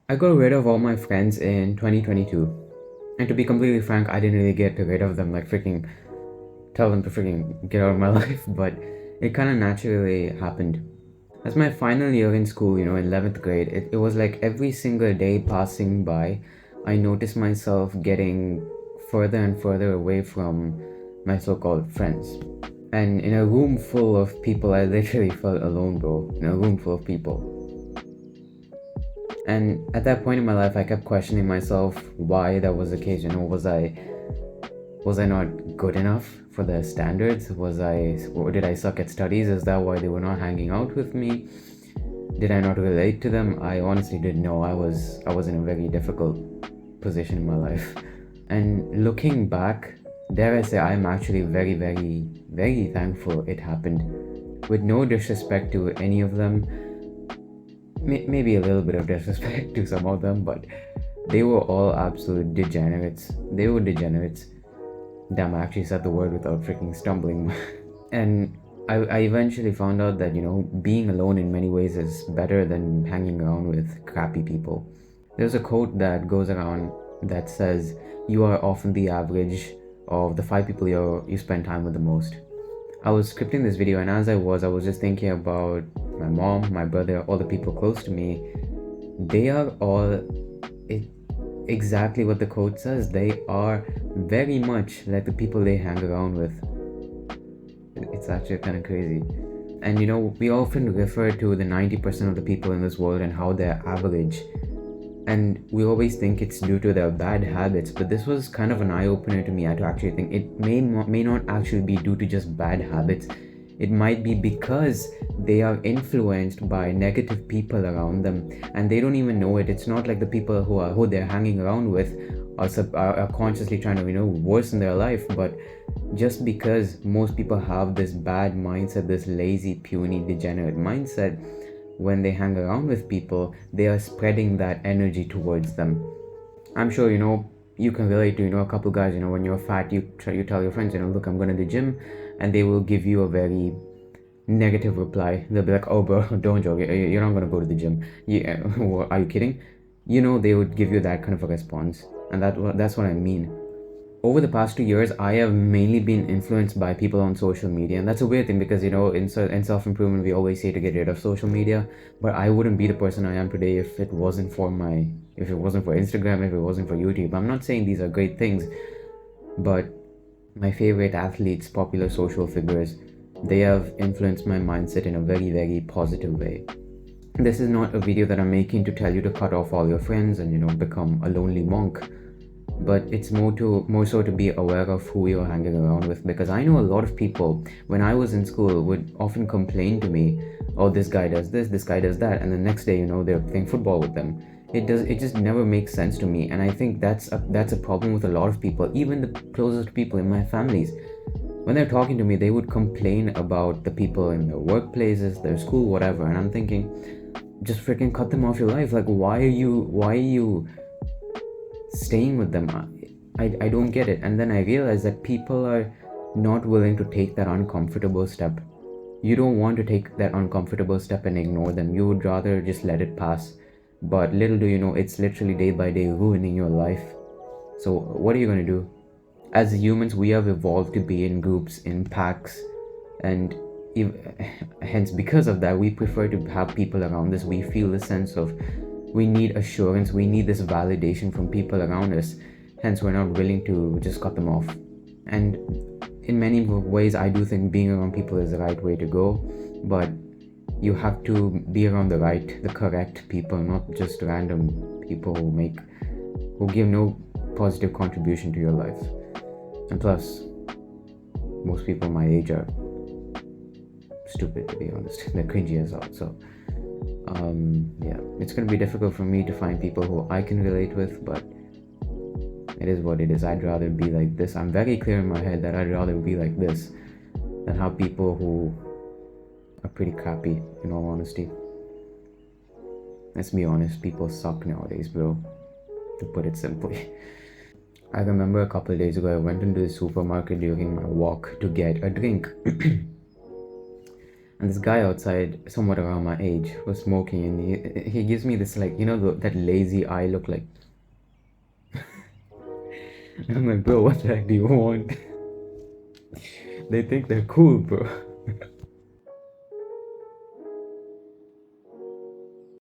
I got rid of all my friends in 2022. And to be completely frank, I didn't really get rid of them, like freaking tell them to freaking get out of my life, but it kind of naturally happened. As my final year in school, in 11th grade, it was like every single day passing by, I noticed myself getting further and further away from my so called friends. And in a room full of people, I literally felt alone, bro. In a room full of people. And at that point in my life, I kept questioning myself why that was the case. Was I not good enough for their standards? Or did I suck at studies? Is that why they were not hanging out with me? Did I not relate to them? I honestly didn't know. I was in a very difficult position in my life. And looking back, dare I say, I'm actually very, very, very thankful it happened. With no disrespect to any of them, maybe a little bit of disrespect to some of them, but they were all absolute degenerates. They were degenerates. Damn, I actually said the word without freaking stumbling. And I eventually found out that, being alone in many ways is better than hanging around with crappy people. There's a quote that goes around that says, "You are often the average of the five people you spend time with the most." I was scripting this video, and as I was just thinking about my mom, my brother, all the people close to me. They are all it, exactly what the quote says. They are very much like the people they hang around with. It's actually kind of crazy. And we often refer to the 90% of the people in this world and how they're average. And we always think it's due to their bad habits, but this was kind of an eye-opener to me. I had to actually think it may not actually be due to just bad habits. It might be because they are influenced by negative people around them, and they don't even know it. It's not like the people who they're hanging around with are consciously trying to worsen their life, but just because most people have this bad mindset, this lazy, puny, degenerate mindset, when they hang around with people, they are spreading that energy towards them. I'm sure you can relate to a couple guys. When you're fat, you tell your friends, look, I'm going to the gym, and they will give you a very negative reply. They'll be like, "Oh, bro, don't joke. You're not going to go to the gym. Yeah, are you kidding?" They would give you that kind of a response, and that's what I mean. Over the past 2 years, I have mainly been influenced by people on social media, and that's a weird thing because in self improvement we always say to get rid of social media, but I wouldn't be the person I am today if it wasn't for Instagram, if it wasn't for YouTube. I'm not saying these are great things, but my favorite athletes, popular social figures, they have influenced my mindset in a very, very positive way. This is not a video that I'm making to tell you to cut off all your friends and become a lonely monk, but it's more so to be aware of who you're hanging around with, because I know a lot of people when I was in school would often complain to me, "Oh, this guy does this guy does that," and the next day they're playing football with them. It just never makes sense to me, and I think that's a problem with a lot of people, even the closest people in my families. When they're talking to me, they would complain about the people in their workplaces, their school, whatever, and I'm thinking, just freaking cut them off your life. Like, why are you staying with them? I don't get it. And then I realized that people are not willing to take that uncomfortable step. You don't want to take that uncomfortable step and ignore them. You would rather just let it pass. But little do you know, it's literally day by day ruining your life. So what are you going to do? As humans, we have evolved to be in groups, in packs, and hence because of that we prefer to have people around us. We feel the sense of, we need assurance, we need this validation from people around us, hence we're not willing to just cut them off. And in many ways, I do think being around people is the right way to go, but you have to be around the correct people, not just random people who give no positive contribution to your life. And plus, most people my age are stupid, to be honest. They're cringy as well. So yeah, it's going to be difficult for me to find people who I can relate with, but it is what it is. I'd rather be like this. I'm very clear in my head that I'd rather be like this than have people who are pretty crappy, in all honesty. Let's be honest, people suck nowadays, bro, to put it simply. I remember a couple of days ago, I went into the supermarket during my walk to get a drink. And this guy outside, somewhat around my age, was smoking, and he gives me this, like, that lazy eye look, like. And I'm like, bro, what the heck do you want? They think they're cool, bro.